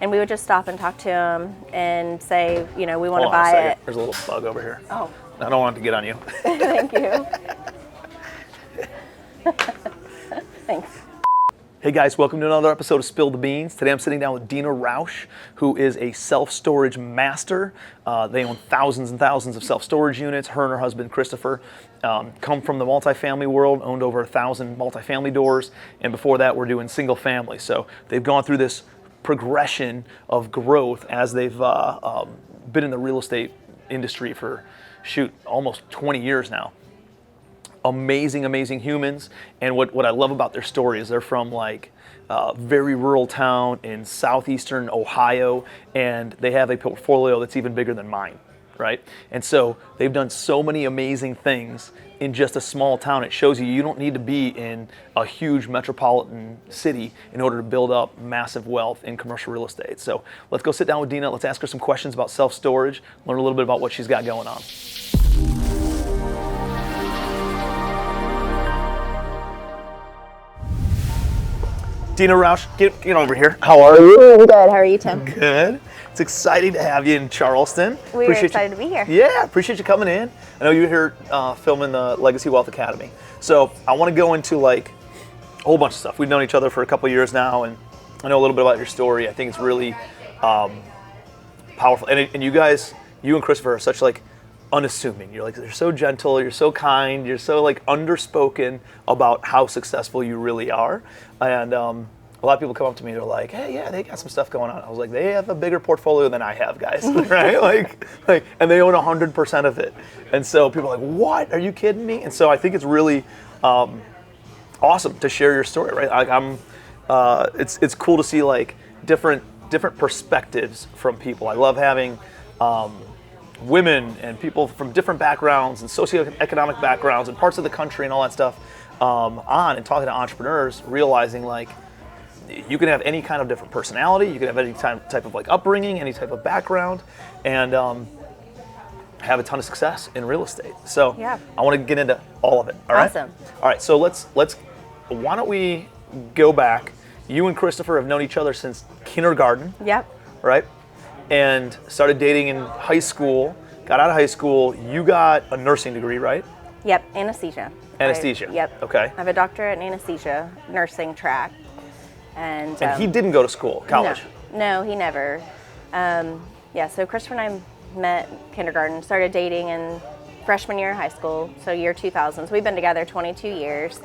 And we would just stop and talk to them and say, we want to Hold on a buy second. it. There's a little bug over here. Oh, I don't want it to get on you. thank you. Thanks. Hey guys, welcome to another episode of Spill the Beans. Today I'm sitting down with Deana Roush, who is a self-storage master. They own thousands and thousands of self-storage units. Her and her husband, Christopher, come from the multifamily world, owned over 1,000 multifamily doors. And before that, we're doing single family. So they've gone through this progression of growth as they've been in the real estate industry for, almost 20 years now. Amazing, amazing humans. And what I love about their story is they're from like a very rural town in southeastern Ohio, and they have a portfolio that's even bigger than mine, right? And so they've done so many amazing things in just a small town. It shows you don't need to be in a huge metropolitan city in order to build up massive wealth in commercial real estate. So let's go sit down with Deana. Let's ask her some questions about self-storage, learn a little bit about what she's got going on. Deana Roush, get over here. How are you? I'm good. How are you, Tim? Good. It's exciting to have you in Charleston. We're excited to be here. Yeah, appreciate you coming in. I know you're here filming the Legacy Wealth Academy. So I want to go into like a whole bunch of stuff. We've known each other for a couple of years now, and I know a little bit about your story. I think it's really powerful. And you guys, you and Christopher are such like unassuming. You're so gentle, you're so kind, you're so like underspoken about how successful you really are. And a lot of people come up to me, they're like, hey, yeah, they got some stuff going on. I was like, they have a bigger portfolio than I have, guys, right? Like, and they own 100% of it. And so people are like, what? Are you kidding me? And so I think it's really awesome to share your story, right? Like it's cool to see like different perspectives from people. I love having women and people from different backgrounds and socioeconomic backgrounds and parts of the country and all that stuff on and talking to entrepreneurs, realizing like you can have any kind of different personality, you can have any type of like upbringing, any type of background, and have a ton of success in real estate. So yeah. I want to get into all of it. All right. Awesome. All right. So let's. Why don't we go back? You and Christopher have known each other since kindergarten. Yep. Right. And started dating in high school, got out of high school. You got a nursing degree, right? Yep, anesthesia. Anesthesia. Yep. Okay. I have a doctorate in anesthesia, nursing track. And he didn't go to school, college? No, he never. So Christopher and I met kindergarten, started dating in freshman year of high school, so year 2000. So we've been together 22 years.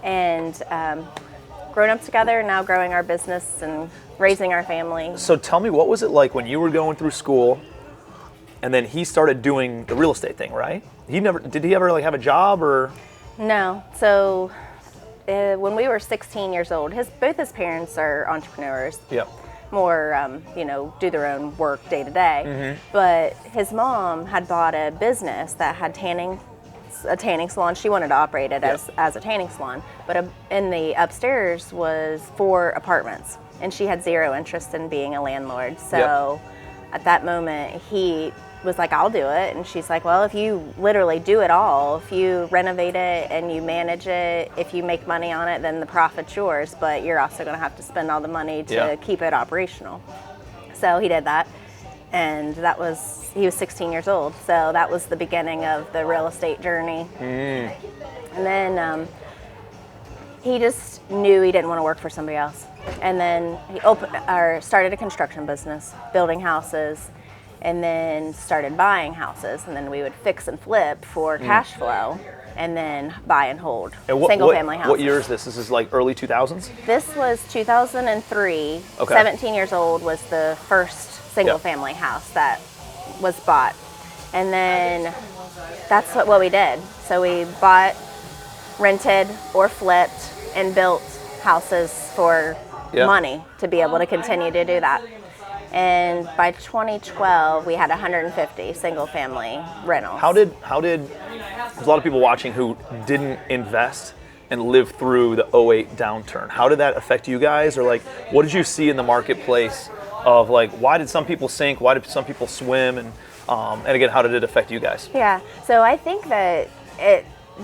And grown up together, now growing our business and raising our family. So tell me, what was it like when you were going through school and then he started doing the real estate thing, right? Did he ever like have a job or? No. So when we were 16 years old, both his parents are entrepreneurs. Yep. More, do their own work day to day. Mm-hmm. But his mom had bought a business that had a tanning salon. She wanted to operate it as a tanning salon, but in the upstairs was 4 apartments, and she had zero interest in being a landlord. So at that moment, he was like, I'll do it. And she's like, well, if you literally do it all, if you renovate it and you manage it, if you make money on it, then the profit's yours, but you're also going to have to spend all the money to keep it operational. So he did that. And he was 16 years old, so that was the beginning of the real estate journey. Mm. And then he just knew he didn't want to work for somebody else. And then he started a construction business, building houses, and then started buying houses. And then we would fix and flip for cash flow, and then buy and hold single-family houses. What year is this? This is like early 2000s? This was 2003. Okay. 17 years old was the first single-family house that was bought. And then that's what we did. So we bought, rented, or flipped, and built houses for money to be able to continue to do that. And by 2012, we had 150 single-family rentals. How did there's a lot of people watching who didn't invest and live through the 2008 downturn. How did that affect you guys? Or like, what did you see in the marketplace of like, why did some people sink? Why did some people swim? And again, how did it affect you guys? Yeah, so I think that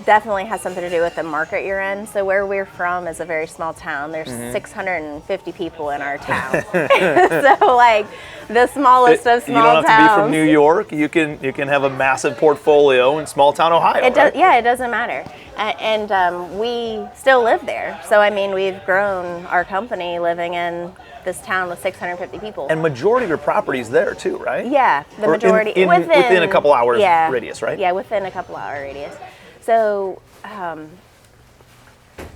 definitely has something to do with the market you're in. So where we're from is a very small town. There's 650 people in our town. So like the smallest of small towns. You don't have to be from New York. You can have a massive portfolio in small town Ohio. It doesn't matter. And we still live there. So I mean, we've grown our company living in this town with 650 people. And majority of your property's there too, right? Yeah, the majority within a couple hours radius, right? Yeah, within a couple hour radius. So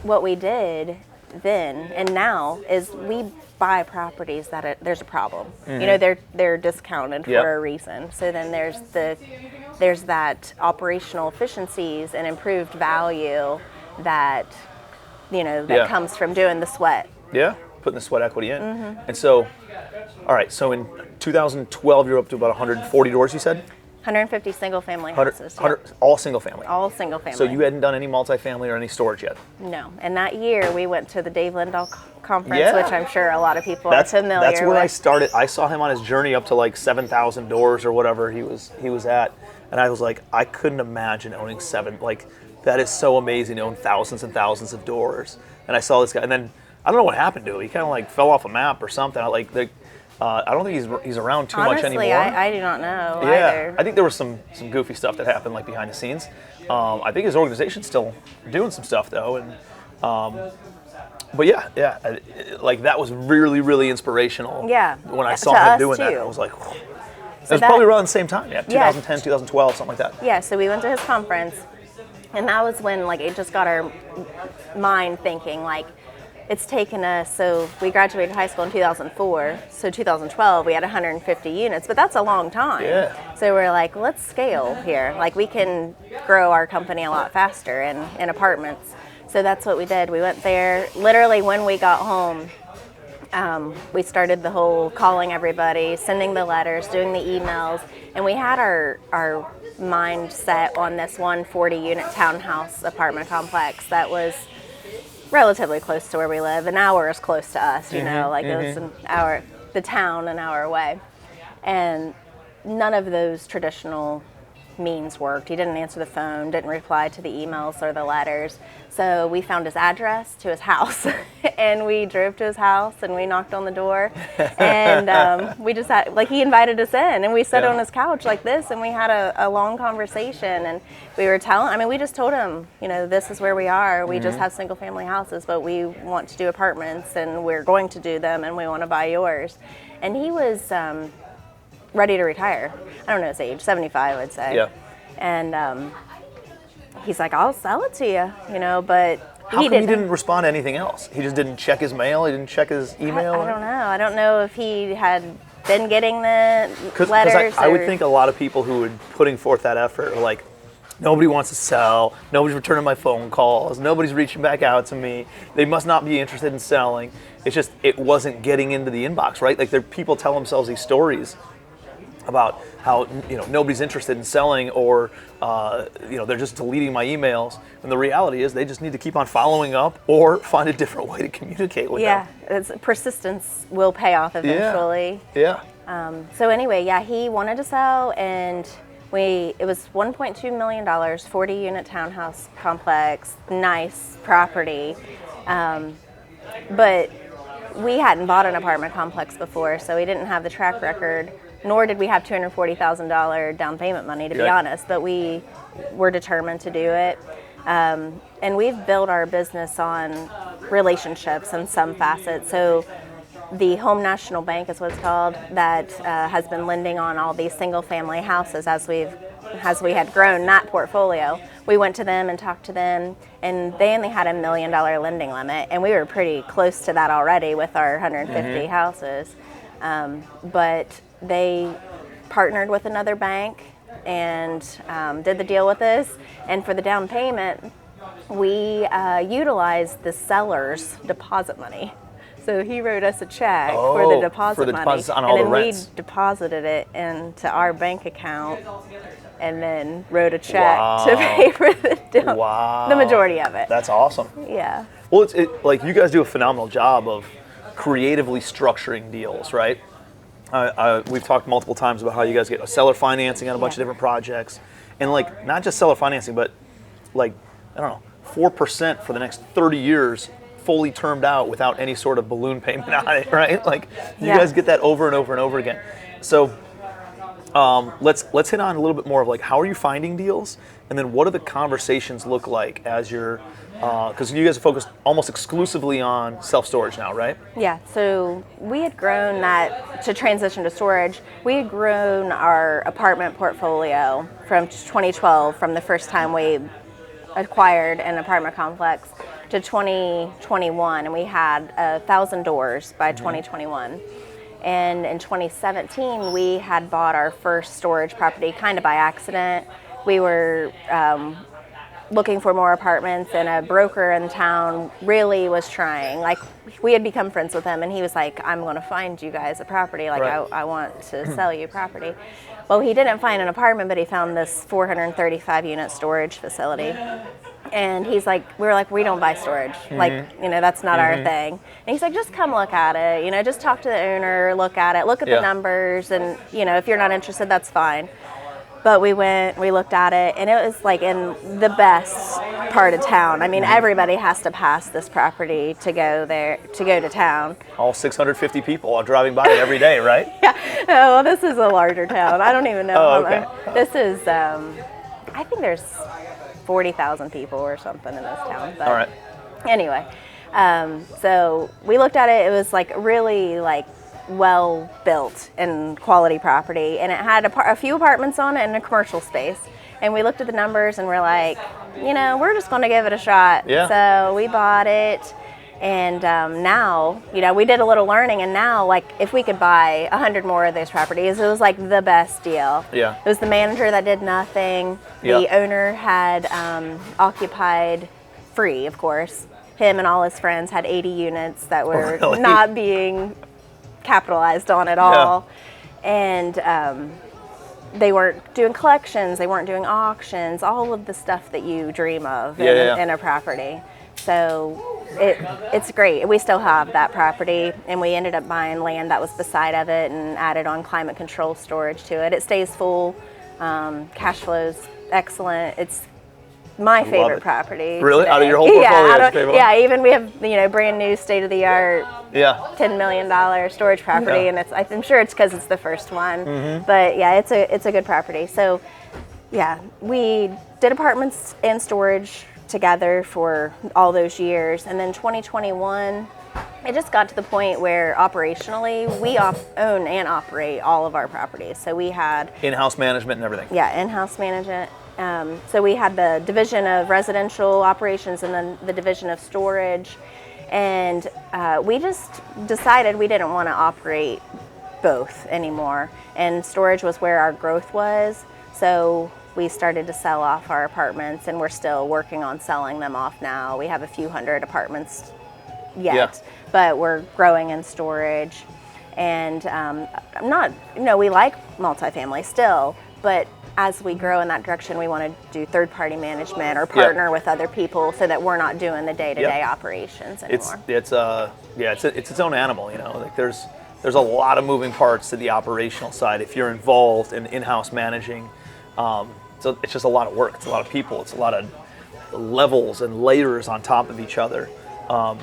what we did then and now is we buy properties that there's a problem. You know, they're discounted for a reason. So then there's that operational efficiencies and improved value that that comes from doing the sweat. Yeah, putting the sweat equity in. And so, all right, so in 2012 you're up to about 140 doors, you said? 150 single-family houses. All single-family? All single-family. So you hadn't done any multifamily or any storage yet? No. And that year, we went to the Dave Lindahl conference, which I'm sure a lot of people are familiar with. That's where I started. I saw him on his journey up to like 7,000 doors or whatever he was at. And I was like, I couldn't imagine owning that is so amazing to own thousands and thousands of doors. And I saw this guy, and then I don't know what happened to him. He kind of like fell off a map or something. I don't think he's around too much anymore. Honestly, I do not know either. I think there was some goofy stuff that happened like behind the scenes. I think his organization's still doing some stuff though, and but like that was really, really inspirational. Yeah. When I saw him doing that, I was like, whew. It was probably around the same time, 2010, 2012, something like that. Yeah, so we went to his conference, and that was when like it just got our mind thinking like, it's taken us, so we graduated high school in 2004, so 2012 we had 150 units, but that's a long time. Yeah. So we're like, let's scale here. Like we can grow our company a lot faster in apartments. So that's what we did. We went there, literally when we got home, we started the whole calling everybody, sending the letters, doing the emails, and we had our mind set on this 140 unit townhouse apartment complex that was relatively close to where we live. An hour is close to us, you know, like it was the town an hour away. And none of those traditional means worked. He didn't answer the phone, didn't reply to the emails or the letters. So we found his address to his house and we drove to his house and we knocked on the door and we just had, like, he invited us in and we sat on his couch like this and we had a long conversation and we were we just told him, you know, this is where we are. We just have single family houses, but we want to do apartments and we're going to do them and we want to buy yours. And he was ready to retire. I don't know his age, 75, I'd say. Yeah. And he's like, I'll sell it to you, you know, but How come he didn't respond to anything else? He just didn't check his mail? He didn't check his email? I don't know. I don't know if he had been getting the letters. I would think a lot of people who would putting forth that effort are like, nobody wants to sell, nobody's returning my phone calls, nobody's reaching back out to me, they must not be interested in selling. It's just, it wasn't getting into the inbox, right? Like people tell themselves these stories about how, you know, nobody's interested in selling or, you know, they're just deleting my emails. And the reality is they just need to keep on following up or find a different way to communicate with them. Yeah, persistence will pay off eventually. Yeah. So anyway, he wanted to sell and it was $1.2 million, 40-unit townhouse complex, nice property. But we hadn't bought an apartment complex before, so we didn't have the track record, nor did we have $240,000 down payment money, to be honest, but we were determined to do it. And we've built our business on relationships in some facets. So the Home National Bank is what it's called, that has been lending on all these single-family houses as we had grown that portfolio. We went to them and talked to them, and they only had $1 million lending limit, and we were pretty close to that already with our 150 houses. But they partnered with another bank and did the deal with us, and for the down payment, we utilized the seller's deposit money. So he wrote us a check for the deposit money, on all and then the rents. we deposited it into our bank account, and then wrote a check to pay for the majority of it. That's awesome. Yeah. Well, like you guys do a phenomenal job of creatively structuring deals, right? We've talked multiple times about how you guys get seller financing on a bunch of different projects, and like not just seller financing, but like, I don't know, 4% for the next 30 years, fully termed out without any sort of balloon payment on it, right? Like, you guys get that over and over and over again. So let's hit on a little bit more of like, how are you finding deals? And then what do the conversations look like as you're, because you guys are focused almost exclusively on self-storage now, right? Yeah, so we had grown that to transition to storage. We had grown our apartment portfolio from 2012, from the first time we acquired an apartment complex, to 2021, and we had 1,000 doors by 2021. And in 2017, we had bought our first storage property kind of by accident. We were looking for more apartments, and a broker in town really was trying. Like, we had become friends with him, and he was like, I'm going to find you guys a property. Like, right. I want to sell you property. Well, he didn't find an apartment, but he found this 435 unit storage facility. And he's like, we were like, we don't buy storage. Like, you know, that's not our thing. And he's like, just come look at it. You know, just talk to the owner, look at it, look at the numbers. And, you know, if you're not interested, that's fine. But we went, we looked at it, and it was like in the best part of town. I mean, everybody has to pass this property to go there, to go to town. All 650 people are driving by it every day, right? Yeah. Oh, well, this is a larger town. I don't even know. Oh, okay. This is, I think there's 40,000 people or something in this town. But all right. Anyway, so we looked at it. It was like really like well built and quality property, and it had a few apartments on it and a commercial space. And we looked at the numbers, and we're like, you know, we're just going to give it a shot. Yeah. So we bought it. And now, you know, we did a little learning, and now, like, if we could buy 100 more of those properties, it was like the best deal. Yeah. It was the manager that did nothing. The owner had occupied free, of course. Him and all his friends had 80 units that were not being capitalized on at all. And they weren't doing collections, they weren't doing auctions, all of the stuff that you dream of in a property. So it's great. We still have that property, and we ended up buying land that was beside of it and added on climate control storage to it. It stays full. Cash flow's excellent. It's my favorite property. Really? Today. Out of your whole portfolio? Yeah, even we have, you know, brand new state of the art $10 million storage property, and I'm sure it's because it's the first one. But yeah, it's a good property. So yeah, we did apartments and storage together for all those years, and then 2021 it just got to the point where operationally we own and operate all of our properties. So we had in-house management and everything. Yeah, in-house management. So we had the division of residential operations and then the division of storage, and we just decided we didn't want to operate both anymore, and storage was where our growth was. So we started to sell off our apartments, and we're still working on selling them off now. We have a few hundred apartments yet, but we're growing in storage. And we like multifamily still, but as we grow in that direction, we want to do third-party management or partner with other people so that we're not doing the day-to-day operations anymore. It's its own animal, you know. Like there's a lot of moving parts to the operational side if you're involved in in-house managing. So it's just a lot of work. It's a lot of people. It's a lot of levels and layers on top of each other. And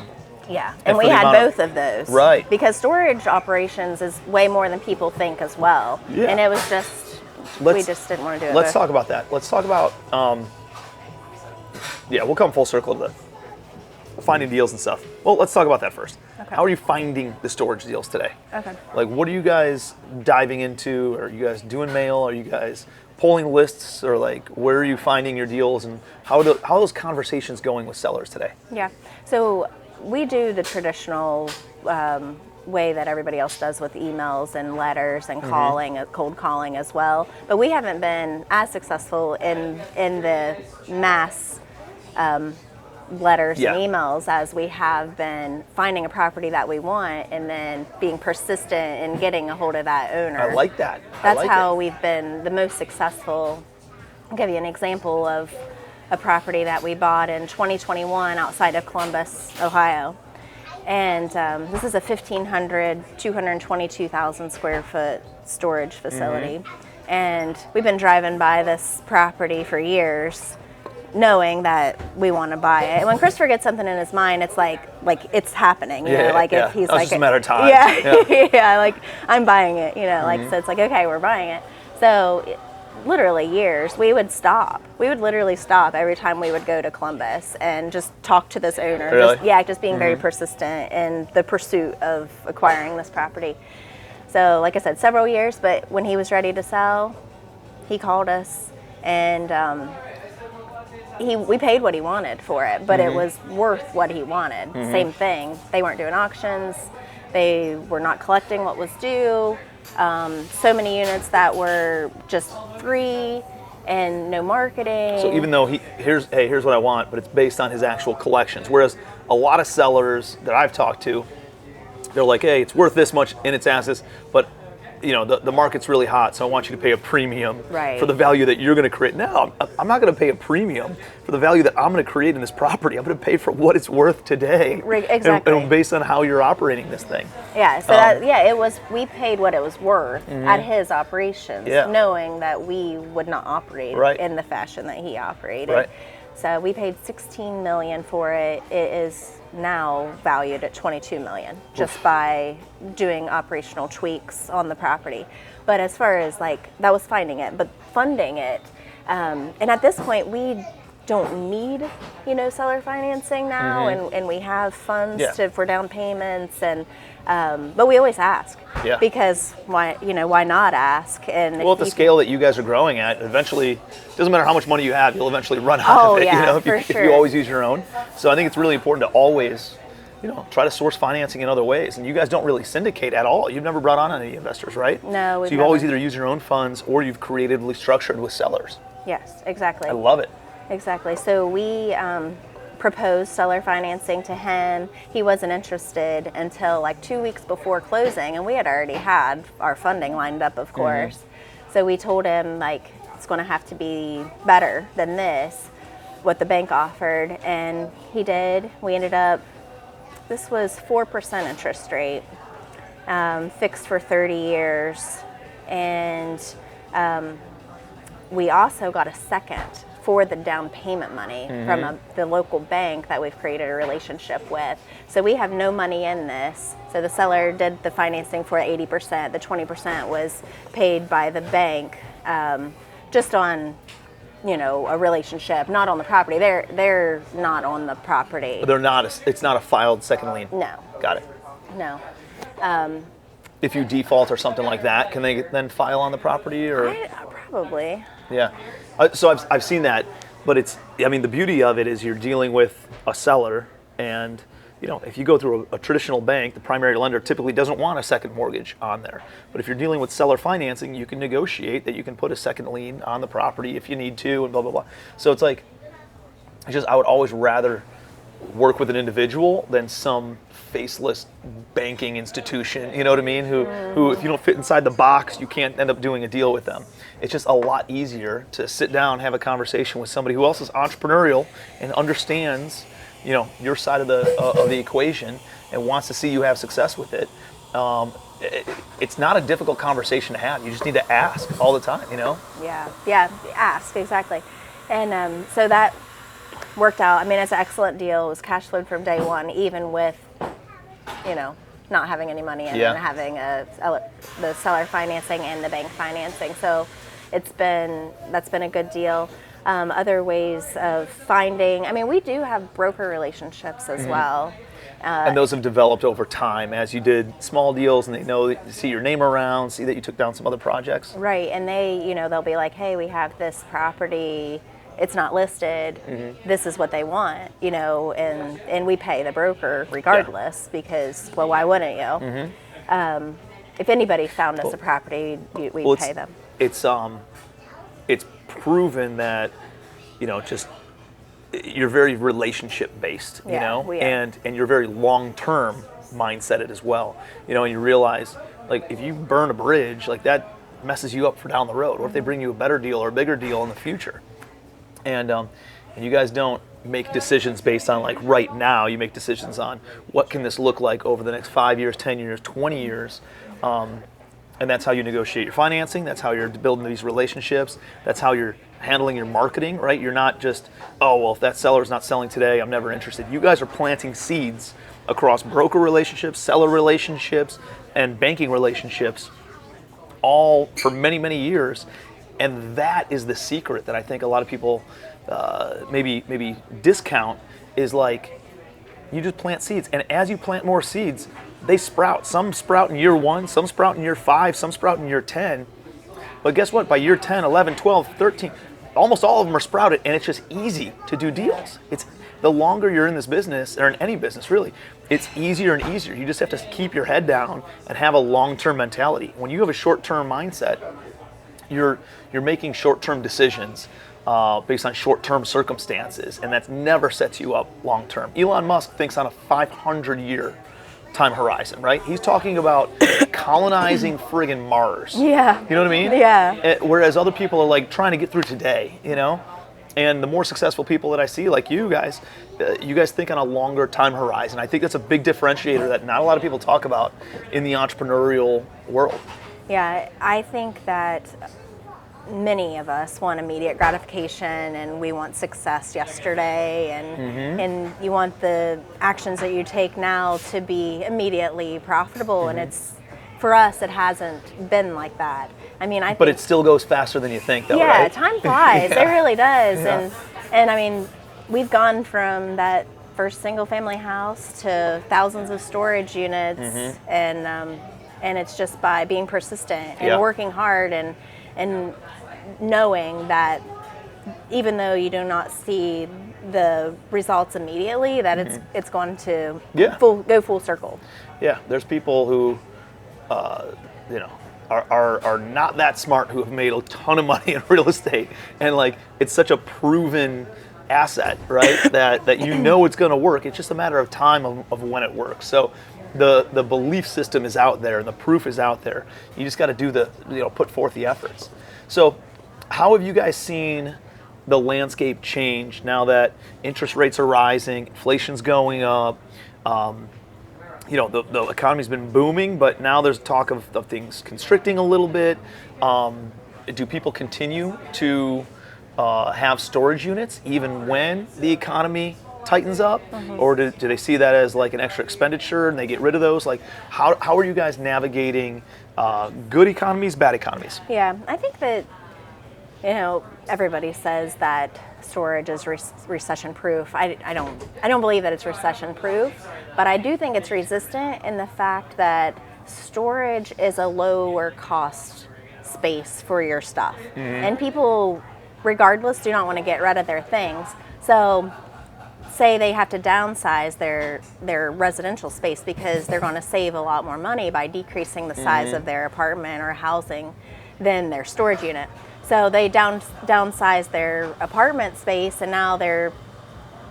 we had both of those. Right. Because storage operations is way more than people think as well. Yeah. And it was just, we just didn't want to do it. Let's talk about that. Let's talk about, we'll come full circle to finding deals and stuff. Well, let's talk about that first. Okay. How are you finding the storage deals today? Okay. Like, what are you guys diving into? Are you guys doing mail? Are you guys polling lists, or like where are you finding your deals, and how are those conversations going with sellers today? Yeah, so we do the traditional way that everybody else does with emails and letters and calling, cold calling as well, but we haven't been as successful in the mass letters and emails as we have been finding a property that we want and then being persistent in getting a hold of that owner. I like that. That's how we've been the most successful. I'll give you an example of a property that we bought in 2021 outside of Columbus, Ohio. And this is a 222,000 square foot storage facility. And we've been driving by this property for years, knowing that we want to buy it. And when Christopher gets something in his mind, it's like it's happening, you know, like if he's it's like, just a matter of time. Yeah, like I'm buying it, you know, like, so it's like, okay, we're buying it. So literally years, we would stop. We would literally stop every time we would go to Columbus and just talk to this owner. Really? Just being very persistent in the pursuit of acquiring this property. So like I said, several years, but when he was ready to sell, he called us, and we paid what he wanted for it, but it was worth what he wanted. Same thing. They weren't doing auctions. They were not collecting what was due. So many units that were just free and no marketing. So even though here's what I want, but it's based on his actual collections. Whereas a lot of sellers that I've talked to, they're like, hey, it's worth this much in its assets, but you know, the market's really hot, so I want you to pay a premium for the value that you're going to create. No, I'm not going to pay a premium for the value that I'm going to create in this property. I'm going to pay for what it's worth today. Exactly. And based on how you're operating this thing. Yeah, so we paid what it was worth at his operations, knowing that we would not operate in the fashion that he operated. Right. So we paid $16 million for it. It is now valued at $22 million just by doing operational tweaks on the property. But as far as like, that was finding it, but funding it, and at this point we don't need, you know, seller financing now, and we have funds for down payments, and but we always ask, because why not ask? And well, at the scale that you guys are growing at, eventually, doesn't matter how much money you have, you'll eventually run out of it. Yeah, you know, if you always use your own. So I think it's really important to always, you know, try to source financing in other ways. And you guys don't really syndicate at all. You've never brought on any investors, right? No, so you've always either used your own funds or you've creatively structured with sellers. Yes, exactly. I love it. Exactly. So we proposed seller financing to him. He wasn't interested until like 2 weeks before closing, and we had already had our funding lined up, of course. So we told him, like, it's going to have to be better than this, what the bank offered, and he did. We ended up, this was 4% interest rate, fixed for 30 years, and we also got a second for the down payment money from the local bank that we've created a relationship with. So we have no money in this. So the seller did the financing for 80%. The 20% was paid by the bank, just on, you know, a relationship, not on the property. They're not on the property. They're not. It's not a filed second lien. No. Got it. No. If you default or something like that, can they then file on the property, or? Probably. Yeah. So I've seen that, but the beauty of it is you're dealing with a seller, and you know, if you go through a traditional bank, the primary lender typically doesn't want a second mortgage on there. But if you're dealing with seller financing, you can negotiate that you can put a second lien on the property if you need to, and blah, blah, blah. So it's like, I would always rather work with an individual than some faceless banking institution, you know what I mean, who if you don't fit inside the box, you can't end up doing a deal with them. It's just a lot easier to sit down and have a conversation with somebody who else is entrepreneurial and understands, you know, your side of the equation and wants to see you have success with it. It's not a difficult conversation to have. You just need to ask all the time, you know? Yeah, ask, exactly. And so that worked out. I mean, it's an excellent deal. It was cash flowed from day one, even with, you know, not having any money in and having the seller financing and the bank financing. So that's been a good deal. Other ways of finding, I mean, we do have broker relationships as well. And those have developed over time as you did small deals, and they see your name around, see that you took down some other projects. Right, and they'll be like, hey, we have this property, it's not listed, this is what they want, you know, and we pay the broker regardless because, well, why wouldn't you? If anybody found us a property, we'd pay them. It's proven that, you know, just you're very relationship based, you know, and you're very long term mindseted as well, you know, and you realize, like, if you burn a bridge, like, that messes you up for down the road. Or if they bring you a better deal or a bigger deal in the future, and you guys don't make decisions based on, like, right now. You make decisions on what can this look like over the next 5 years, 10 years, 20 years. And that's how you negotiate your financing. That's how you're building these relationships. That's how you're handling your marketing, right? You're not just, oh, well, if that seller's not selling today, I'm never interested. You guys are planting seeds across broker relationships, seller relationships, and banking relationships, all for many, many years. And that is the secret that I think a lot of people maybe discount, is like, you just plant seeds. And as you plant more seeds, they sprout. Some sprout in year 1, some sprout in year 5, some sprout in year 10. But guess what? By year 10, 11, 12, 13, almost all of them are sprouted, and it's just easy to do deals. It's the longer you're in this business, or in any business really, it's easier and easier. You just have to keep your head down and have a long-term mentality. When you have a short-term mindset, you're making short-term decisions based on short-term circumstances, and that never sets you up long-term. Elon Musk thinks on a 500-year time horizon, right? He's talking about colonizing friggin' Mars. Yeah. You know what I mean? Yeah. Whereas other people are like trying to get through today, you know? And the more successful people that I see, like you guys think on a longer time horizon. I think that's a big differentiator that not a lot of people talk about in the entrepreneurial world. Yeah, I think that many of us want immediate gratification, and we want success yesterday, and you want the actions that you take now to be immediately profitable, and it's, for us, it hasn't been like that. I mean, But it still goes faster than you think, though, yeah, right? time flies. Yeah. It really does. Yeah. And I mean, we've gone from that first single family house to thousands of storage units, and it's just by being persistent and working hard and knowing that even though you do not see the results immediately, that it's going to go full circle. Yeah, there's people who, are not that smart, who have made a ton of money in real estate, and like, it's such a proven asset, right? that you know it's going to work. It's just a matter of time of when it works. So the belief system is out there, and the proof is out there. You just got to do put forth the efforts. So how have you guys seen the landscape change now that interest rates are rising, inflation's going up? The economy's been booming, but now there's talk of things constricting a little bit. Do people continue to have storage units even when the economy tightens up? Or do they see that as like an extra expenditure and they get rid of those? Like, how are you guys navigating good economies, bad economies? Yeah, I think that, everybody says that storage is recession proof. I don't believe that it's recession proof, but I do think it's resistant in the fact that storage is a lower cost space for your stuff. And people, regardless, do not want to get rid of their things. So say they have to downsize their residential space because they're going to save a lot more money by decreasing the size of their apartment or housing than their storage unit. So they downsize their apartment space, and now they're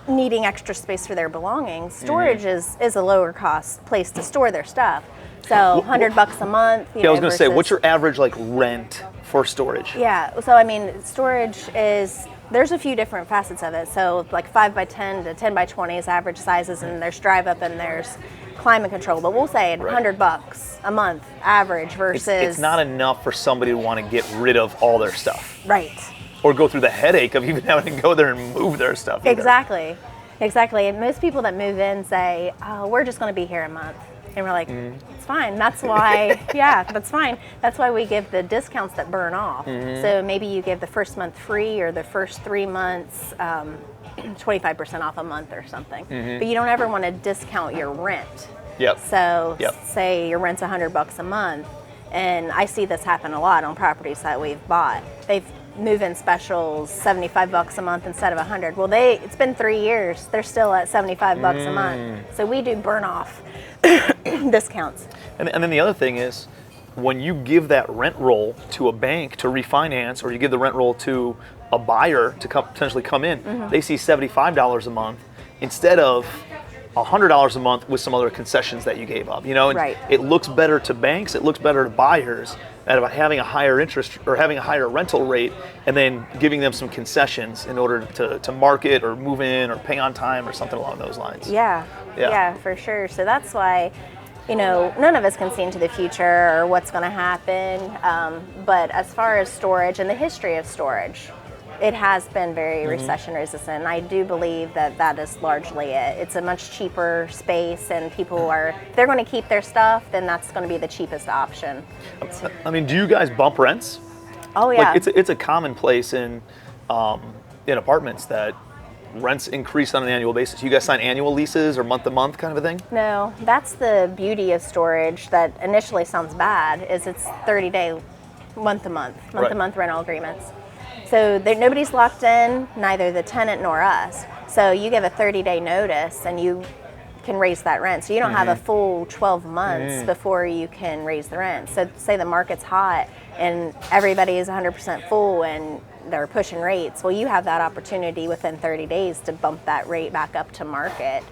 needing extra space for their belongings. Storage is a lower cost place to store their stuff. So $100 a month. I was going to say, what's your average rent for storage? Yeah, so I mean, storage is, there's a few different facets of it. So 5 by 10 to 10 by 20 is average sizes, and there's drive up and there's climate control. But we'll say $100 a month average versus. It's not enough for somebody to want to get rid of all their stuff. Right. Or go through the headache of even having to go there and move their stuff. Exactly. And most people that move in say, oh, we're just going to be here a month. And we're like, it's fine. That's why, that's fine. That's why we give the discounts that burn off. So maybe you give the first month free, or the first 3 months 25% off a month or something. But you don't ever want to discount your rent. So say your rent's $100 a month, and I see this happen a lot on properties that we've bought. They've move-in specials $75 a month instead of $100. Well, it's been 3 years. They're still at $75 a month. So we do burn off discounts. And then the other thing is, when you give that rent roll to a bank to refinance, or you give the rent roll to a buyer to potentially come in, they see $75 a month instead of $100 a month with some other concessions that you gave up. It looks better to banks, it looks better to buyers at having a higher interest or having a higher rental rate, and then giving them some concessions in order to market or move in or pay on time or something along those lines. Yeah, for sure. So that's why none of us can see into the future or what's going to happen. But as far as storage and the history of storage, it has been very recession resistant. I do believe that is largely it. It's a much cheaper space, and people if they're going to keep their stuff, then that's going to be the cheapest option. I mean, do you guys bump rents? Oh yeah. Like it's a commonplace in apartments that rents increase on an annual basis. You guys sign annual leases or month to month kind of a thing? No, that's the beauty of storage that initially sounds bad, is it's 30-day, month to month rental agreements. So nobody's locked in, neither the tenant nor us. So you give a 30-day notice and you can raise that rent. So you don't have a full 12 months before you can raise the rent. So say the market's hot and everybody is 100% full and they're pushing rates. Well, you have that opportunity within 30 days to bump that rate back up to market,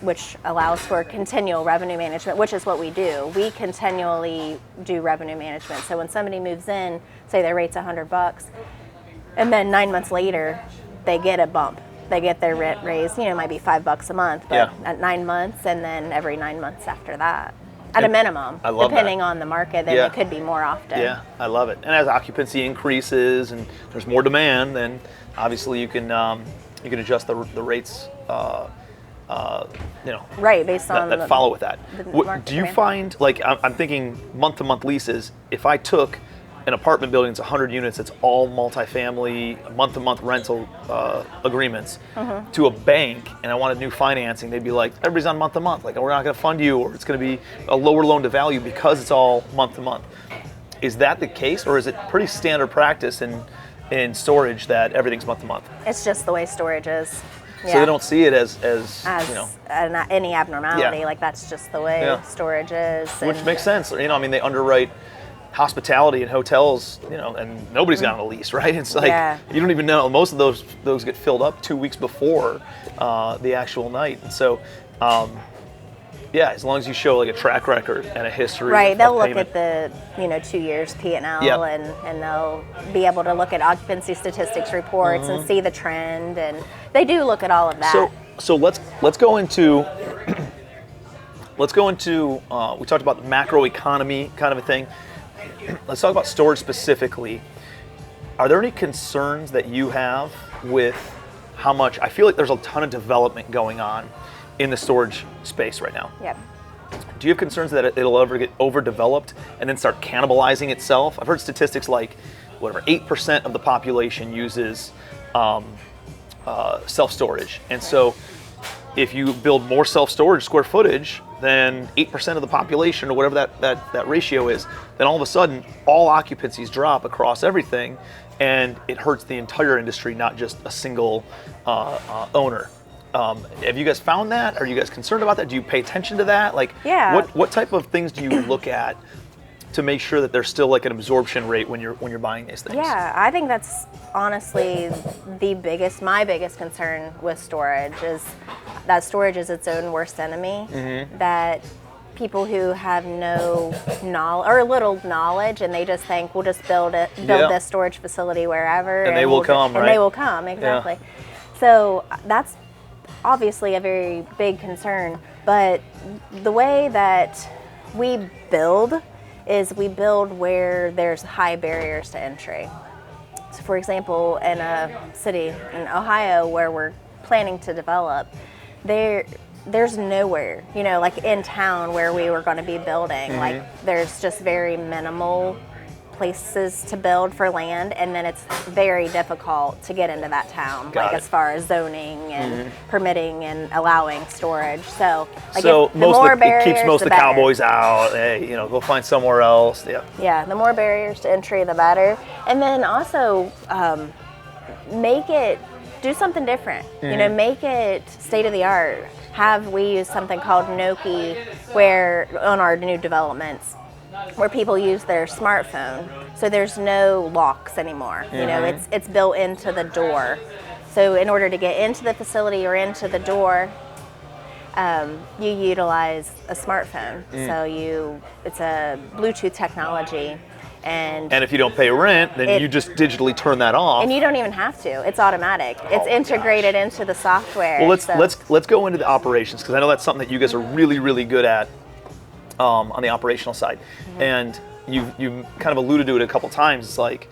which allows for continual revenue management, which is what we do. We continually do revenue management. So when somebody moves in, say their rate's $100, and then 9 months later, they get a bump. They get their rent raised, it might be $5 a month, but at 9 months, and then every 9 months after that. At a minimum, depending on the market, then it could be more often. Yeah, I love it. And as occupancy increases and there's more demand, then obviously you can adjust the rates, right, based on that follow with that. Do you find, like, I'm thinking month-to-month leases? If I took an apartment building that's 100 units, it's all multifamily, month-to-month rental agreements, to a bank, and I wanted new financing, they'd be like, everybody's on month-to-month. Like, we're not going to fund you, or it's going to be a lower loan-to-value because it's all month-to-month. Is that the case, or is it pretty standard practice in storage that everything's month-to-month? It's just the way storage is. Yeah. So they don't see it as any abnormality. Like, that's just the way storage is. Which makes sense. They underwrite hospitality and hotels, and nobody's got on a lease, right? It's like you don't even know. Most of those get filled up 2 weeks before the actual night, and so as long as you show like a track record and a history, right? Of they'll look payment. at the 2 years P&L, and they'll be able to look at occupancy statistics reports and see the trend, and they do look at all of that. So let's go into we talked about the macro economy kind of a thing. Let's talk about storage specifically. Are there any concerns that you have with how much? I feel like there's a ton of development going on in the storage space right now. Yep. Do you have concerns that it'll ever get overdeveloped and then start cannibalizing itself? I've heard statistics like 8% of the population uses self-storage. And so if you build more self-storage square footage than 8% of the population, or whatever that ratio is, then all of a sudden all occupancies drop across everything, and it hurts the entire industry, not just a single owner. Have you guys found that? Are you guys concerned about that? Do you pay attention to that? Like, what type of things do you look at to make sure that there's still like an absorption rate when you're buying these things? Yeah, I think that's honestly my biggest concern with storage is that storage is its own worst enemy. That people who have no knowledge or little knowledge, and they just think we'll just build this storage facility wherever, and they will come, right? And they will come, exactly. Yeah. So that's obviously a very big concern. But the way that we build is we build where there's high barriers to entry. So for example, in a city in Ohio where we're planning to develop, there's nowhere, like in town where we were going to be building, like there's just very minimal places to build for land, and then it's very difficult to get into that town, as far as zoning and permitting and allowing storage. So the more barriers, it keeps most of the cowboys out. Hey, go find somewhere else. Yeah, the more barriers to entry, the better. And then also do something different. Make it state of the art. We use something called Noki, where on our new developments, where people use their smartphone, so there's no locks anymore. It's built into the door. So in order to get into the facility or into the door, you utilize a smartphone. So it's a Bluetooth technology, and if you don't pay rent, then you just digitally turn that off. And you don't even have to. It's automatic. It's integrated into the software. Well, let's go into the operations, because I know that's something that you guys are really, really good at. on the operational side. And you kind of alluded to it a couple times. It's like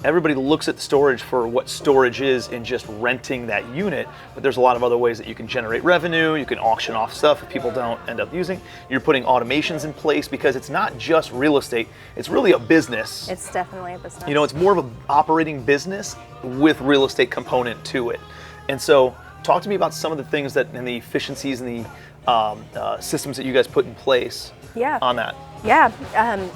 everybody looks at storage for what storage is in just renting that unit, but there's a lot of other ways that you can generate revenue. You can auction off stuff if people don't end up using. You're putting automations in place because it's not just real estate, it's really a business. It's definitely a business. You know, it's more of an operating business with real estate component to it. And so talk to me about some of the things that and the efficiencies and the systems that you guys put in place on that. Yeah,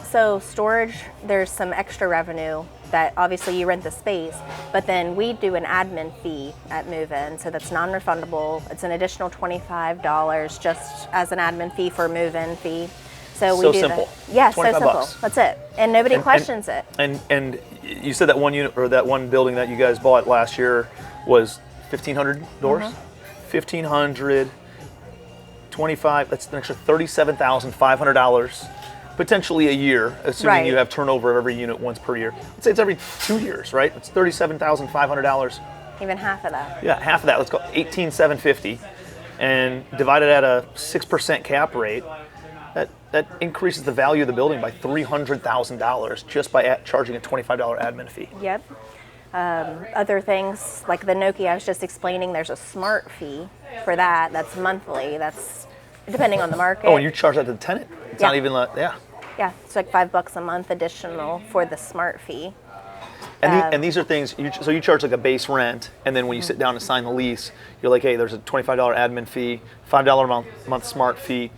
so storage, there's some extra revenue that obviously you rent the space, but then we do an admin fee at move-in, so that's non-refundable. It's an additional $25 just as an admin fee for a move-in fee. So we do simple. Yeah, so simple. $25. That's it, and nobody questions it. And you said that one unit or that one building that you guys bought last year was 1,500 doors. 1,500, 25. That's an extra $37,500. Potentially a year, assuming you have turnover of every unit once per year. Let's say it's every 2 years, right? It's $37,500. Even half of that. Yeah, half of that. Let's go $18,750, and divided at a 6% cap rate. That increases the value of the building by $300,000 just by charging a $25 admin fee. Yep. Other things like the Nokia I was just explaining. There's a smart fee for that. That's monthly. That's depending on the market. Oh, and you charge that to the tenant? It's not even like Yeah, it's like $5 a month additional for the smart fee. And these are things, so you charge like a base rent, and then when you sit down to sign the lease, you're like, hey, there's a $25 admin fee, $5 a month smart fee,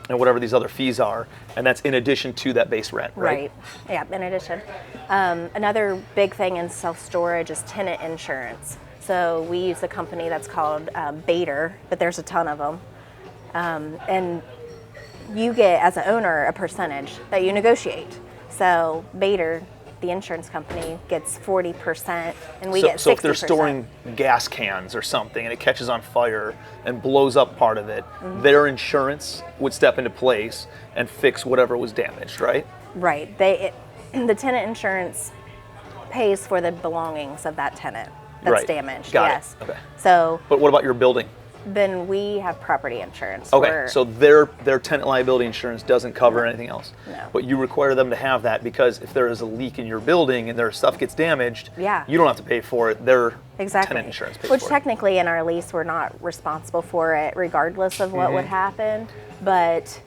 and whatever these other fees are, and that's in addition to that base rent, right? Yeah, in addition. Another big thing in self-storage is tenant insurance. So we use a company that's called Bader, but there's a ton of them. And you get, as an owner, a percentage that you negotiate. So Bader, the insurance company, gets 40%, and we get 60%. So if they're storing gas cans or something and it catches on fire and blows up part of it, their insurance would step into place and fix whatever was damaged, right? Right. The tenant insurance pays for the belongings of that tenant that's damaged. Got it. Okay. So, but what about your building? Then we have property insurance. Okay, so their tenant liability insurance doesn't cover anything else. No. But you require them to have that because if there is a leak in your building and their stuff gets damaged, you don't have to pay for it. Their tenant insurance pays for it. Which technically in our lease we're not responsible for it regardless of what would happen. But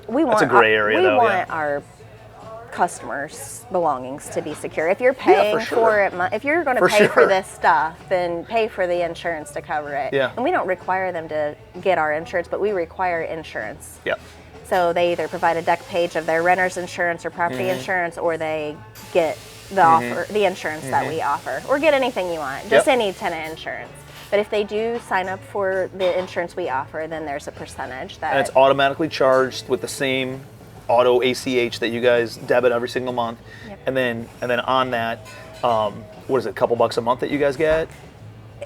we want That's a gray area, though, want our customers' belongings to be secure. If you're paying for it, if you're going to pay for this stuff, then pay for the insurance to cover it. Yeah. And we don't require them to get our insurance, but we require insurance. Yep. So they either provide a deck page of their renter's insurance or property insurance, or they get the insurance that we offer, or get anything you want, just any tenant insurance. But if they do sign up for the insurance we offer, then there's a percentage that... And it's automatically charged with the same auto ACH that you guys debit every single month. Yep. And then on that, what is it, a couple bucks a month that you guys get?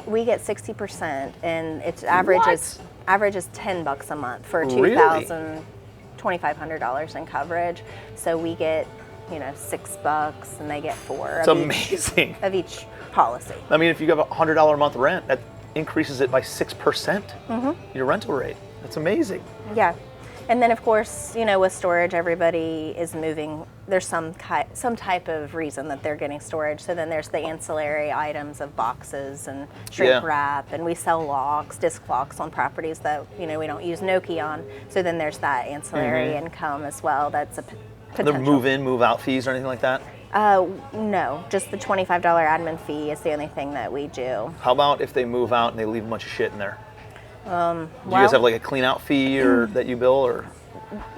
We get 60%, and its average is $10 a month for $2,500 in coverage. So we get, $6, and they get $4. It's amazing. Of each policy. I mean, if you have a $100 a month rent, that increases it by 6%. Your rental rate. That's amazing. Yeah. And then, of course, with storage, everybody is moving. There's some type of reason that they're getting storage. So then there's the ancillary items of boxes and shrink wrap, and we sell locks, disc locks on properties that we don't use Nokia on. So then there's that ancillary income as well. That's a potential. Are there move-in, move-out fees or anything like that? No, just the $25 admin fee is the only thing that we do. How about if they move out and they leave a bunch of shit in there? Do you guys have like a clean out fee or that you bill, or?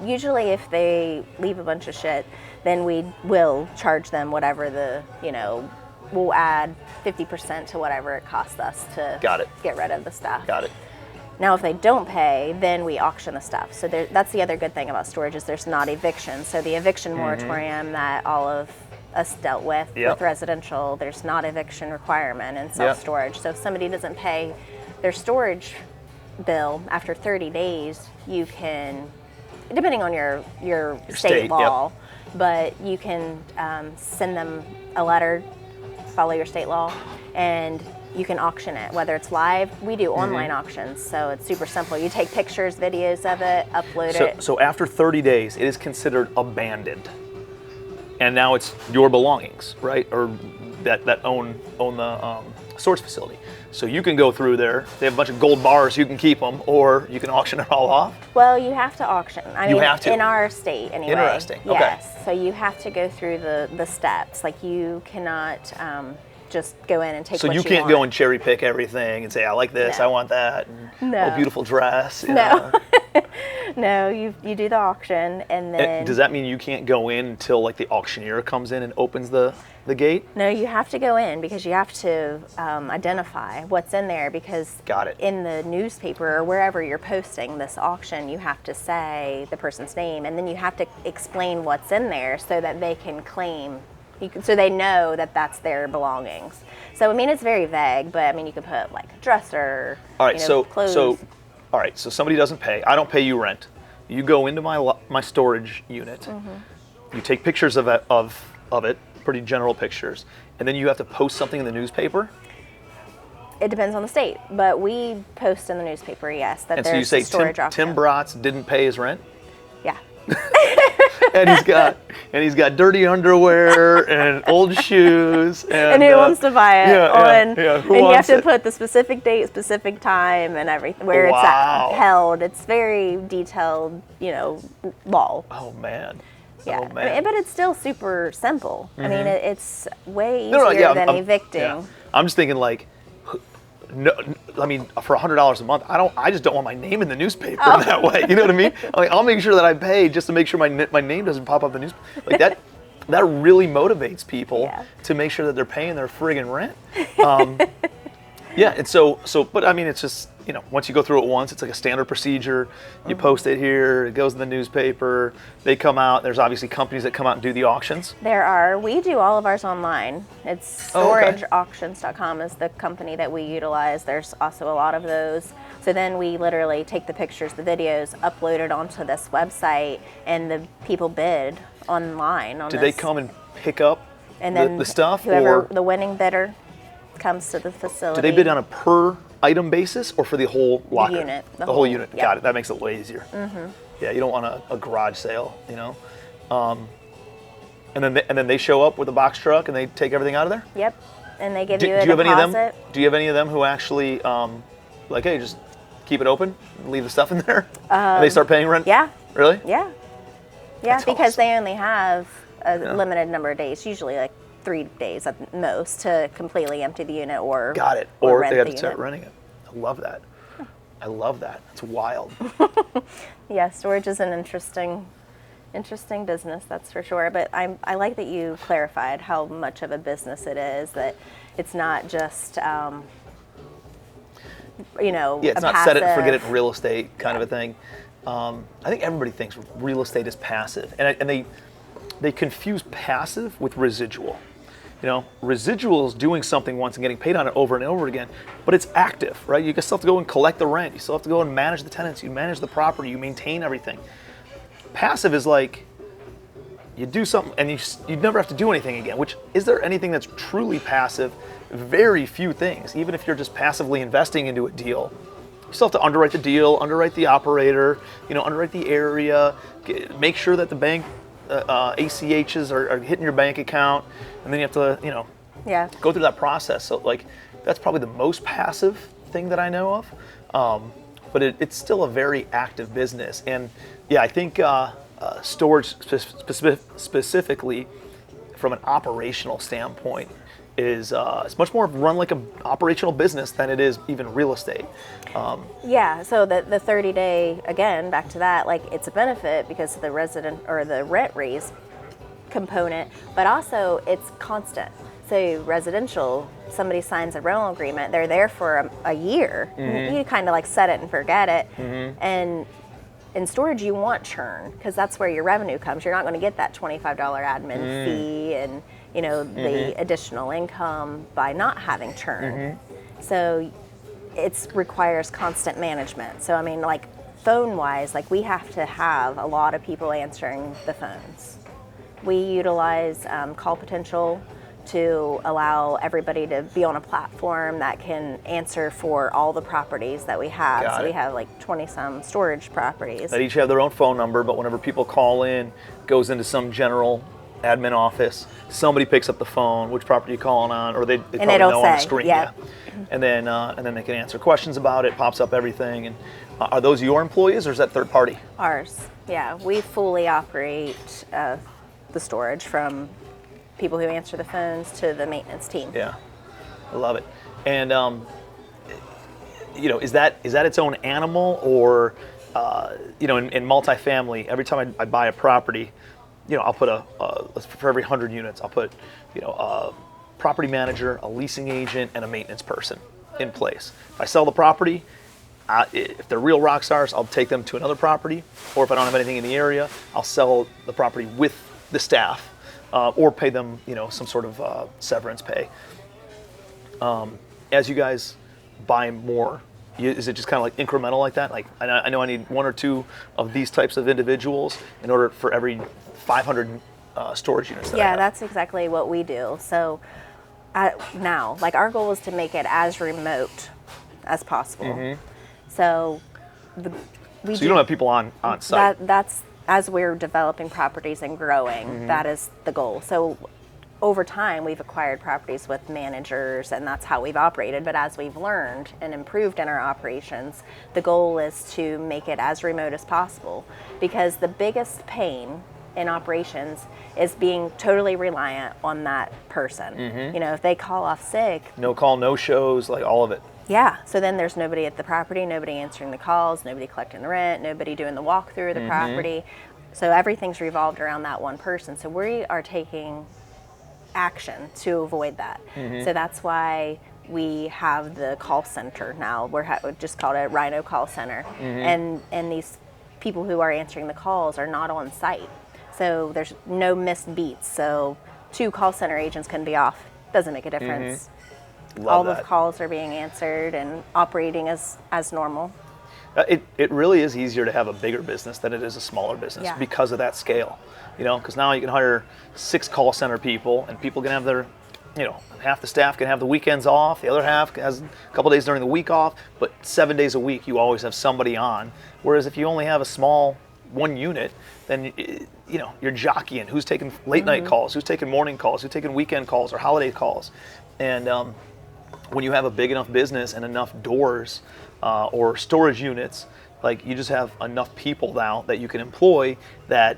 Usually if they leave a bunch of shit, then we will charge them whatever we'll add 50% to whatever it costs us to get rid of the stuff. Got it. Now if they don't pay, then we auction the stuff. So that's the other good thing about storage is there's not eviction. So the eviction moratorium that all of us dealt with residential, there's not eviction requirement in self-storage. So if somebody doesn't pay their storage bill after 30 days, you can, depending on your state law, but you can send them a letter, follow your state law, and you can auction it, whether it's live. We do online auctions, so it's super simple. You take pictures, videos of it, upload it. So after 30 days, it is considered abandoned, and now it's your belongings, right? Or that own the storage facility. So you can go through there. They have a bunch of gold bars. You can keep them, or you can auction it all off. Well, you have to auction. I mean, have to? in our state anyway. Interesting. Okay. Yes. So you have to go through the steps. Like you cannot just go in and take. So what you can't go and cherry pick everything and say, I like this, No. I want that. And, No. Oh, beautiful dress. No. No, you do the auction, and then. Does that mean you can't go in until like the auctioneer comes in and opens the gate? No, you have to go in because you have to identify what's in there, because Got it. in the newspaper or wherever you're posting this auction, you have to say the person's name, and then you have to explain what's in there so that they can claim, so they know that that's their belongings. So I mean, it's very vague, but I mean, you could put like a dresser, All right, clothes. All right, so somebody doesn't pay. I don't pay you rent. You go into my storage unit. You take pictures of it, pretty general pictures, and then you have to post something in the newspaper. It depends on the state, but we post in the newspaper, yes, that And so there's you say a storage auction. Tim Bratz didn't pay his rent, Yeah. and he's got dirty underwear and old shoes, And who wants to buy it? Who and you have wants to it? put the specific date, specific time, and everything, where Wow. it's held. It's very detailed, law. Oh man. Yeah, Oh, man. but it's still super simple. I mean, it's way easier No, yeah, than I'm- evicting. yeah. I'm just thinking like, no, I mean, for $100 a month, I just don't want my name in the newspaper in that way. You know what I mean? Like, I'll make sure that I pay just to make sure my name doesn't pop up in the news. Like that really motivates people Yeah. to make sure that they're paying their friggin' rent. Yeah, and so, but I mean, it's just, once you go through it once, it's like a standard procedure. You post it here, it goes in the newspaper, they come out. There's obviously companies that come out and do the auctions. We do all of ours online. It's storageauctions.com is the company that we utilize. There's also a lot of those. So then we literally take the pictures, the videos, upload it onto this website, and the people bid online on Do this. they come and pick up And then the stuff? whoever Or the winning bidder comes to the facility. do they bid on a per item basis or for the whole locker? unit, The the whole whole- unit. yep. Got it. That makes it way easier. Yeah, you don't want a garage sale, and then they show up with a box truck and they take everything out of there. Yep, and they give Do you a you have any of deposit. them? Do you have any of them who actually like, hey, just keep it open, leave the stuff in there, and they start paying rent? Yeah, Really? yeah, That's because awesome. they only have a limited number of days, usually like 3 days at most, to completely empty the unit or Got it. Or rent they have the to start unit. renting it. I love that. I love that. It's wild. Yeah, storage is an interesting business, that's for sure. But I like that you clarified how much of a business it is. That it's not just Yeah, it's not set it and forget it in real estate kind of a thing. I think everybody thinks real estate is passive, and they confuse passive with residual. Residual is doing something once and getting paid on it over and over again, but it's active, right? You still have to go and collect the rent. You still have to go and manage the tenants. You manage the property. You maintain everything. Passive is like you do something and you never have to do anything again. Which, is there anything that's truly passive? Very few things. Even if you're just passively investing into a deal, you still have to underwrite the deal, underwrite the operator, underwrite the area, make sure that the bank ACHs are hitting your bank account, and then you have to, go through that process. So like, that's probably the most passive thing that I know of. But it's still a very active business. And yeah, I think storage specifically from an operational standpoint is it's much more run like an operational business than it is even real estate. Yeah, so the 30-day, again, back to that, like it's a benefit because of the resident or the rent raise component, but also it's constant. So residential, somebody signs a rental agreement, they're there for a year. You kind of like set it and forget it. And in storage, you want churn because that's where your revenue comes. You're not going to get that $25 admin fee and the additional income by not having churn. So it requires constant management. So I mean, like phone-wise, like we have to have a lot of people answering the phones. We utilize Call Potential to allow everybody to be on a platform that can answer for all the properties that we have. Got so it. we have like 20-some storage properties. That each have their own phone number, but whenever people call in, goes into some general admin office, somebody picks up the phone, which property you're calling on, or they probably it'll know on the say, screen. yeah. And then they can answer questions about it, pops up everything. And are those your employees or is that third party? Ours, yeah. We fully operate the storage, from people who answer the phones to the maintenance team. Yeah, I love it. And is that its own animal, or in multifamily, every time I buy a property, I'll put for every 100 units, I'll put a property manager, a leasing agent, and a maintenance person in place. If I sell the property, if they're real rock stars, I'll take them to another property, or if I don't have anything in the area, I'll sell the property with the staff, or pay them, some sort of severance pay. As you guys buy more, is it just kind of like incremental like that? Like I know I need one or two of these types of individuals in order for every 500 storage units. Yeah, that's exactly what we do. So now, like, our goal is to make it as remote as possible. Mm-hmm. So you don't have people on site. That's as we're developing properties and growing. Mm-hmm. That is the goal. So over time, we've acquired properties with managers, and that's how we've operated. But as we've learned and improved in our operations, the goal is to make it as remote as possible, because the biggest pain in operations is being totally reliant on that person. Mm-hmm. If they call off sick, no call, no shows, like all of it. Yeah, so then there's nobody at the property, nobody answering the calls, nobody collecting the rent, nobody doing the walkthrough of the property. So everything's revolved around that one person. So we are taking action to avoid that. Mm-hmm. So that's why we have the call center now. We're just called a Rhino call center. Mm-hmm. And these people who are answering the calls are not on site. So there's no missed beats. So 2 call center agents can be off. Doesn't make a difference. Mm-hmm. All the calls are being answered and operating as normal. It really is easier to have a bigger business than it is a smaller business because of that scale. Because now you can hire 6 call center people, and people can have their, half the staff can have the weekends off, the other half has a couple days during the week off, but 7 days a week you always have somebody on. Whereas if you only have a small one unit, then you're jockeying who's taking late night calls, who's taking morning calls, who's taking weekend calls or holiday calls. And when you have a big enough business and enough doors or storage units, like, you just have enough people now that you can employ that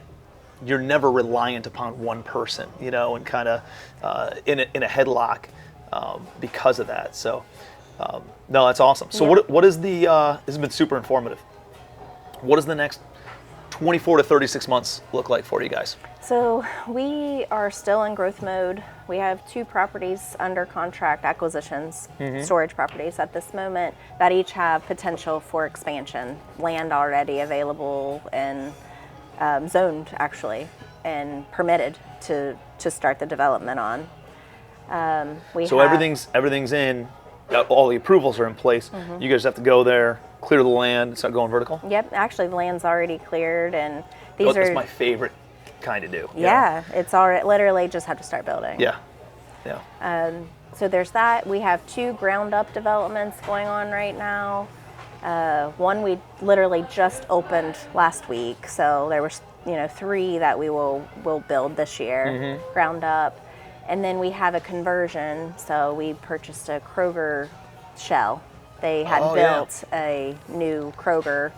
you're never reliant upon one person, and kind of in a headlock because of that. So no, that's awesome. So what is the this has been super informative. What does the next 24 to 36 months look like for you guys? So we are still in growth mode. We have 2 properties under contract, acquisitions, storage properties at this moment, that each have potential for expansion. Land already available and zoned, actually, and permitted to start the development on. Everything's in, all the approvals are in place. You guys have to go there, clear the land, start going vertical? Yep, actually the land's already cleared, and that's my favorite kind to do. Yeah, it's already, literally just have to start building. Yeah. So there's that. We have 2 ground up developments going on right now. One we literally just opened last week, so there was 3 that we will build this year, ground up. And then we have a conversion, so we purchased a Kroger shell. They had built a new Kroger,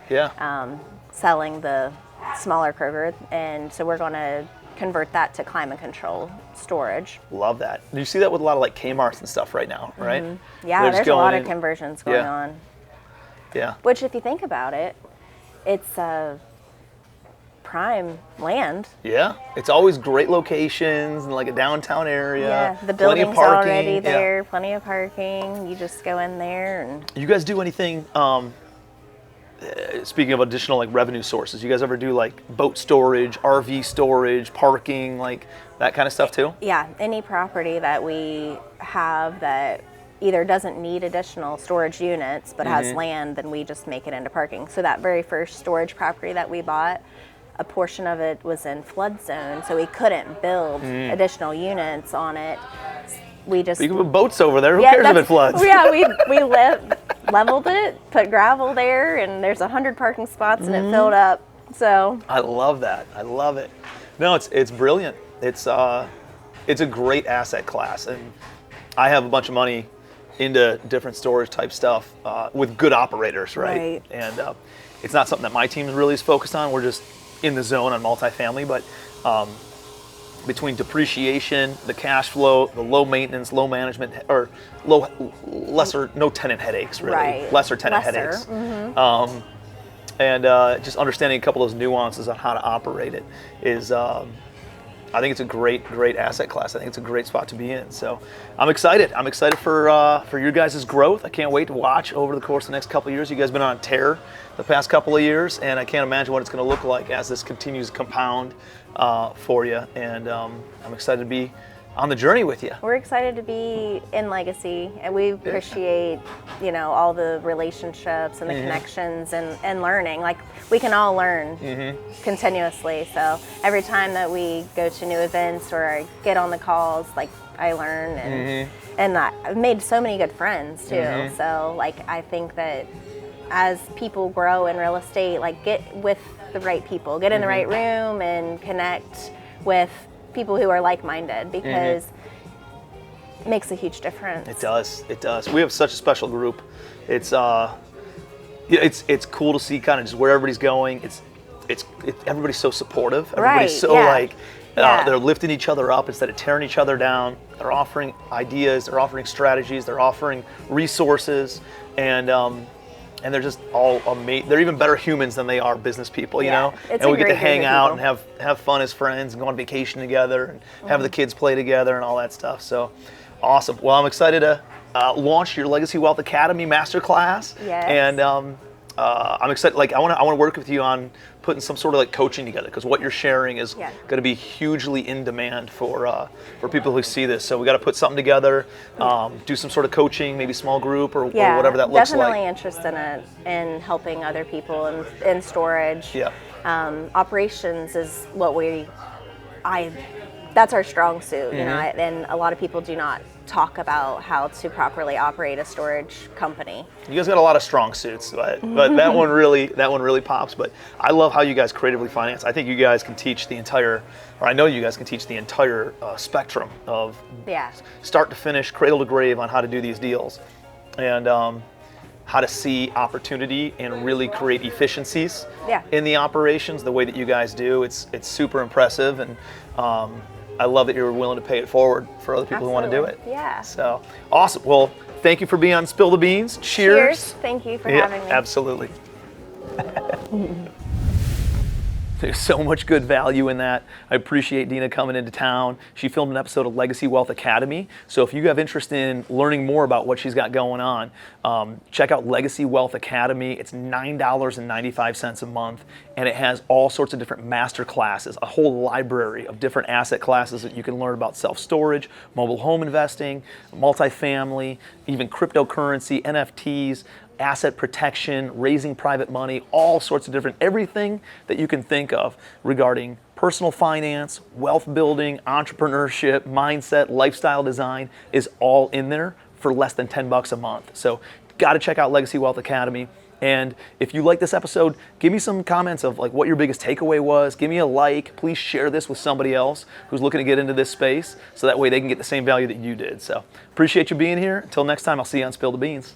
selling the smaller Kroger, and so we're going to convert that to climate control storage. Love that. You see that with a lot of like Kmart's and stuff right now, right? Yeah, there's a lot of conversions going on. Yeah. Which, if you think about it, it's prime land. Yeah, it's always great locations in like a downtown area. Yeah, the building's already there, plenty of parking. You just go in there and. You guys do anything? Speaking of additional like revenue sources, you guys ever do like boat storage, RV storage, parking, like that kind of stuff too? Yeah, any property that we have that either doesn't need additional storage units but has land, then we just make it into parking. So that very first storage property that we bought, a portion of it was in flood zone, so we couldn't build additional units on it. we just You can put boats over there. Who cares if it floods? Yeah, we leveled it, put gravel there, and there's 100 parking spots, and it filled up. So I love that. I love it. No, it's brilliant. It's a great asset class, and I have a bunch of money into different storage type stuff with good operators, right? And it's not something that my team really is focused on. We're just in the zone on multifamily, but between depreciation, the cash flow, the low maintenance, low management, or no tenant headaches, really. Lesser tenant headaches. And just understanding a couple of those nuances on how to operate it is, I think it's a great asset class. I think it's a great spot to be in. So I'm excited. I'm excited for your guys' growth. I can't wait to watch over the course of the next couple of years. You guys have been on a tear the past couple of years, and I can't imagine what it's going to look like as this continues to compound for you. And I'm excited to be on the journey with you. We're excited to be in Legacy, and we appreciate, all the relationships and the connections and learning. Like, we can all learn continuously. So every time that we go to new events or I get on the calls, like, I learn, and I've made so many good friends too. So like, I think that as people grow in real estate, like, get with the right people, get in the right room and connect with people who are like-minded, because it makes a huge difference. It does. We have such a special group. It's cool to see kind of just where everybody's going. Everybody's so supportive. Everybody's so they're lifting each other up instead of tearing each other down. They're offering ideas, they're offering strategies, they're offering resources, and they're just all amazing. They're even better humans than they are business people, you know? And we get to hang out and have fun as friends and go on vacation together and have the kids play together and all that stuff. So awesome. Well, I'm excited to launch your Legacy Wealth Academy Masterclass. Yes. And I'm excited. Like, I want to work with you on putting some sort of like coaching together, because what you're sharing is going to be hugely in demand for people who see this. So we got to put something together, do some sort of coaching, maybe small group or whatever that looks like. Definitely interested in helping other people in storage. Yeah. Operations is what that's our strong suit, and a lot of people do not talk about how to properly operate a storage company. You guys got a lot of strong suits, but that one really pops. But I love how you guys creatively finance. I think you guys can teach the entire, or I know you guys can teach the entire spectrum of start to finish, cradle to grave on how to do these deals, and how to see opportunity and really create efficiencies in the operations the way that you guys do. It's super impressive, and I love that you're willing to pay it forward for other people who want to do it. Yeah. So awesome. Well, thank you for being on Spill the Beans. Cheers. Thank you for having me. Absolutely. There's so much good value in that. I appreciate Deana coming into town. She filmed an episode of Legacy Wealth Academy. So if you have interest in learning more about what she's got going on, check out Legacy Wealth Academy. It's $9.95 a month, and it has all sorts of different master classes, a whole library of different asset classes that you can learn about: self-storage, mobile home investing, multifamily, even cryptocurrency, NFTs, asset protection, raising private money, all sorts of different, everything that you can think of regarding personal finance, wealth building, entrepreneurship, mindset, lifestyle design is all in there for less than $10 a month. So got to check out Legacy Wealth Academy. And if you like this episode, give me some comments of like what your biggest takeaway was. Give me a like. Please share this with somebody else who's looking to get into this space, so that way they can get the same value that you did. So appreciate you being here. Until next time, I'll see you on Spill the Beans.